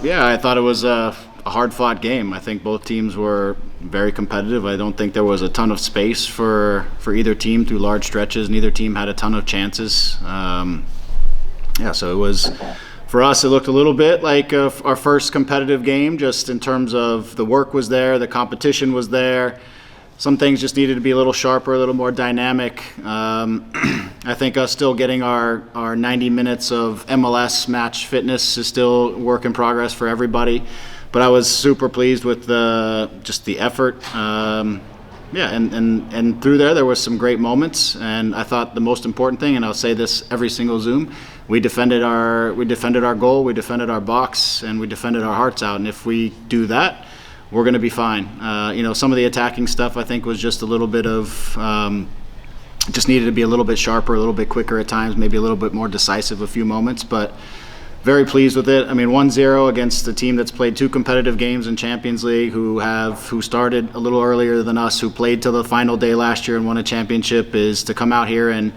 Yeah, I thought it was a hard-fought game. I think both teams were very competitive. I don't think there was a ton of space for either team through large stretches. Neither team had a ton of chances. So it was, for us, it looked a little bit like our first competitive game, just in terms of the work was there, the competition was there. Some things just needed to be a little sharper, a little more dynamic. I think us still getting our 90 minutes of MLS match fitness is still a work in progress for everybody. But I was super pleased with just the effort. And through there was some great moments. And I thought the most important thing, and I'll say this every single Zoom, we defended our goal, we defended our box, and we defended our hearts out. And if we do that, we're going to be fine. Some of the attacking stuff I think was just a little bit of, just needed to be a little bit sharper, a little bit quicker at times, maybe a little bit more decisive a few moments, but very pleased with it. I mean, 1-0 against a team that's played 2 competitive games in Champions League, who started a little earlier than us, who played till the final day last year and won a championship, is to come out here and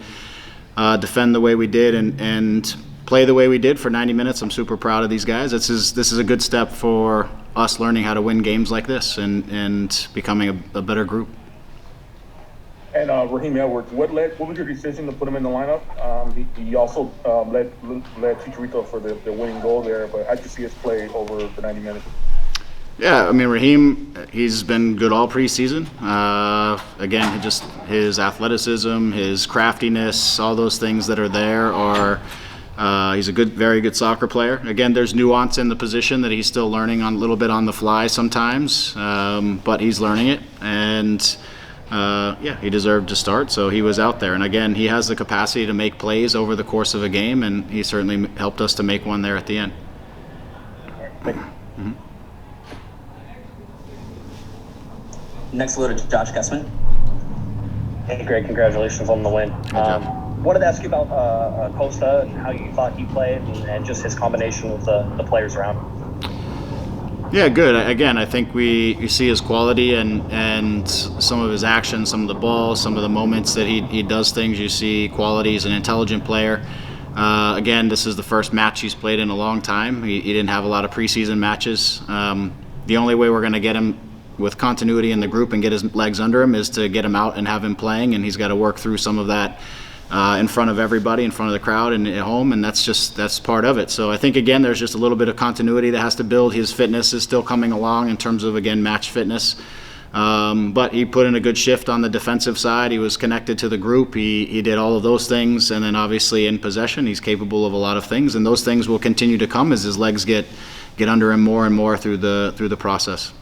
defend the way we did and play the way we did for 90 minutes. I'm super proud of these guys. This is a good step for us learning how to win games like this and becoming a better group. And Raheem Edwards, what was your decision to put him in the lineup? He also led Chicharito for the winning goal there, but how'd you see his play over the 90 minutes? Yeah, I mean, Raheem, he's been good all preseason. Again, just his athleticism, his craftiness, all those things that are there are. He's a very good soccer player. Again, there's nuance in the position that he's still learning on a little bit on the fly sometimes, but he's learning it. And he deserved to start, so he was out there. And again, he has the capacity to make plays over the course of a game, and he certainly helped us to make one there at the end. Mm-hmm. Next, we'll go to Josh Kessman. Hey, Greg, congratulations on the win. Wanted to ask you about Costa and how you thought he played and just his combination with the players around him. Yeah, good. Again, I think you see his quality and some of his actions, some of the balls, some of the moments that he does things. You see quality. He's an intelligent player. Again, this is the first match he's played in a long time. He didn't have a lot of preseason matches. The only way we're going to get him with continuity in the group and get his legs under him is to get him out and have him playing, and he's got to work through some of that in front of everybody, in front of the crowd and at home, and that's part of it. So I think, again, there's just a little bit of continuity that has to build. His fitness is still coming along in terms of, again, match fitness. But he put in a good shift on the defensive side. He was connected to the group. He did all of those things, and then obviously in possession, he's capable of a lot of things, and those things will continue to come as his legs get under him more and more through the process.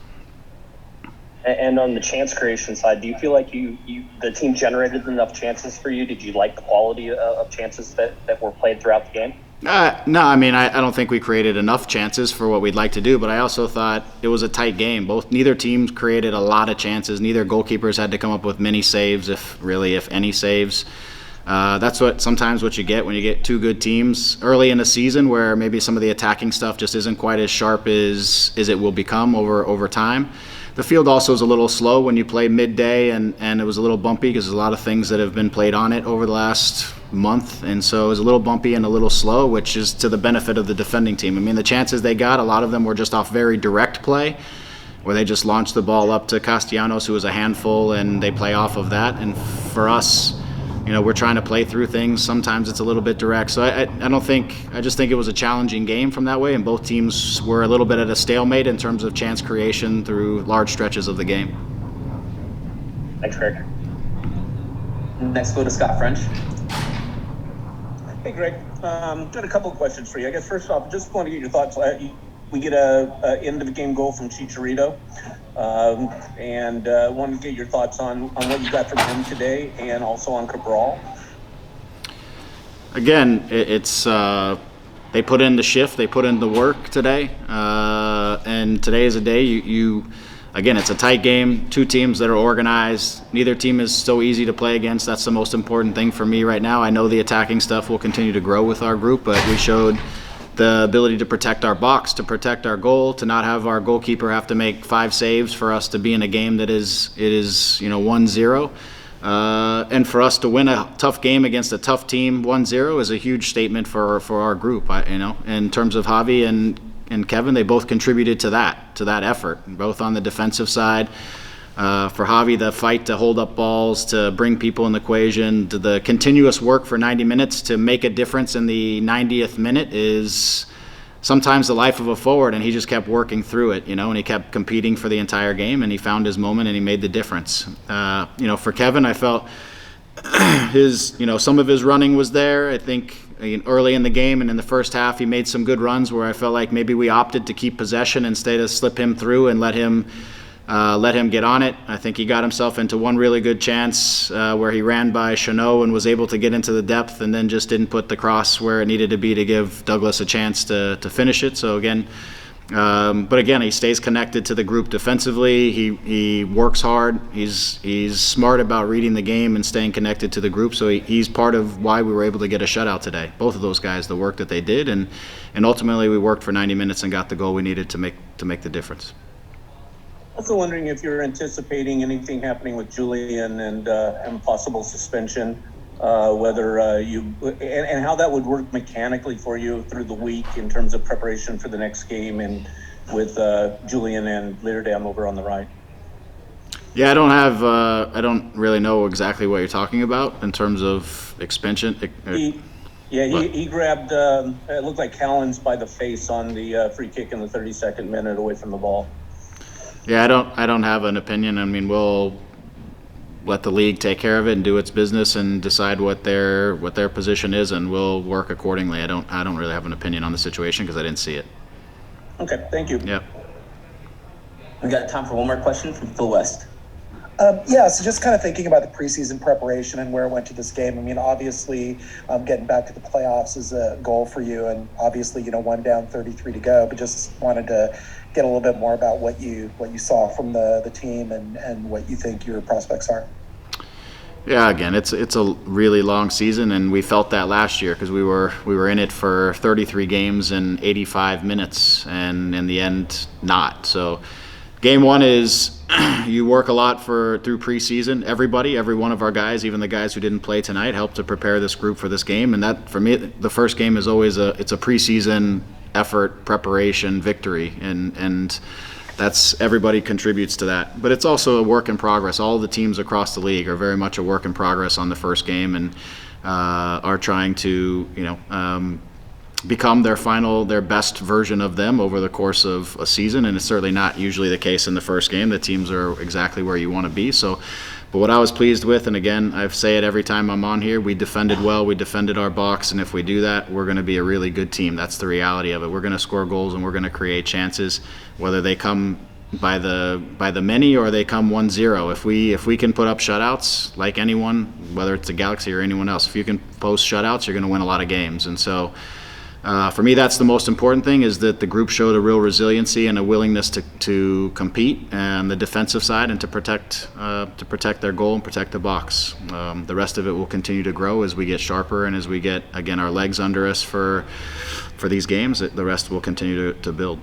And on the chance creation side, do you feel like the team generated enough chances for you? Did you like the quality of chances that were played throughout the game? No, I mean, I don't think we created enough chances for what we'd like to do, but I also thought it was a tight game. Neither team created a lot of chances. Neither goalkeepers had to come up with many saves, if any saves. That's sometimes what you get when you get 2 good teams early in a season, where maybe some of the attacking stuff just isn't quite as sharp as it will become over time. The field also is a little slow when you play midday, and it was a little bumpy because there's a lot of things that have been played on it over the last month, and so it was a little bumpy and a little slow, which is to the benefit of the defending team. I mean, the chances they got, a lot of them were just off very direct play, where they just launched the ball up to Castellanos, who was a handful, and they play off of that. And for us, we're trying to play through things. Sometimes it's a little bit direct. So I just think it was a challenging game from that way, and both teams were a little bit at a stalemate in terms of chance creation through large stretches of the game. Thanks, Greg. Next, go to Scott French. Hey, Greg. Got a couple of questions for you. I guess first off, just want to get your thoughts. We get a end of the game goal from Chicharito, and wanted to get your thoughts on what you got from him today, and also on Cabral. Again, it's they put in the shift, they put in the work today, and today is a day again, it's a tight game, 2 teams that are organized. Neither team is so easy to play against. That's the most important thing for me right now. I know the attacking stuff will continue to grow with our group, but we showed the ability to protect our box, to protect our goal, to not have our goalkeeper have to make 5 saves for us to be in a game that is 1-0. And for us to win a tough game against a tough team 1-0 is a huge statement for our group. In terms of Javi and and Kevin, they both contributed to that effort, both on the defensive side. For Javi, the fight to hold up balls, to bring people in the equation, to the continuous work for 90 minutes to make a difference in the 90th minute is sometimes the life of a forward, and he just kept working through it, and he kept competing for the entire game, and he found his moment, and he made the difference. For Kevin, I felt some of his running was there. I think early in the game and in the first half, he made some good runs where I felt like maybe we opted to keep possession instead of slip him through and let him get on it. I think he got himself into one really good chance where he ran by Chanot and was able to get into the depth, and then just didn't put the cross where it needed to be to give Douglas a chance to finish it. So again, he stays connected to the group defensively. He works hard. He's smart about reading the game and staying connected to the group. So he's part of why we were able to get a shutout today. Both of those guys, the work that they did, and ultimately we worked for 90 minutes and got the goal we needed to make the difference. Also wondering if you're anticipating anything happening with Julian and possible suspension, whether and how that would work mechanically for you through the week in terms of preparation for the next game, and with Julian and Leerdam over on the right. Yeah, I don't really know exactly what you're talking about in terms of expansion. He grabbed, it looked like Callens by the face on the free kick in the 32nd minute away from the ball. Yeah, I don't have an opinion. I mean, we'll let the league take care of it and do its business and decide what their position is, and we'll work accordingly. I don't really have an opinion on the situation because I didn't see it. Okay, thank you. Yep. We got time for one more question from Phil West. So just kind of thinking about the preseason preparation and where it went to this game. I mean, obviously, getting back to the playoffs is a goal for you, and obviously, 1 down, 33 to go. But just wanted to get a little bit more about what you saw from the team and what you think your prospects are. Yeah, again, it's a really long season, and we felt that last year because we were in it for 33 games and 85 minutes, and in the end, not. So, game one is you work a lot through preseason. Every one of our guys, even the guys who didn't play tonight, helped to prepare this group for this game. And that, for me, the first game is always it's a preseason effort, preparation, victory, and that's everybody contributes to that. But it's also a work in progress. All the teams across the league are very much a work in progress on the first game, and are trying to become their best version of them over the course of a season, and it's certainly not usually the case in the first game. The teams are exactly where you want to be. So, but what I was pleased with, and again, I say it every time I'm on here, we defended well, we defended our box, and if we do that, we're going to be a really good team. That's the reality of it. We're going to score goals and we're going to create chances, whether they come by the many or they come 1-0. If we can put up shutouts like anyone, whether it's the Galaxy or anyone else, if you can post shutouts, you're going to win a lot of games. And so, for me, that's the most important thing, is that the group showed a real resiliency and a willingness to compete on the defensive side and to protect their goal and protect the box. The rest of it will continue to grow as we get sharper and as we get, again, our legs under us for these games. The rest will continue to build.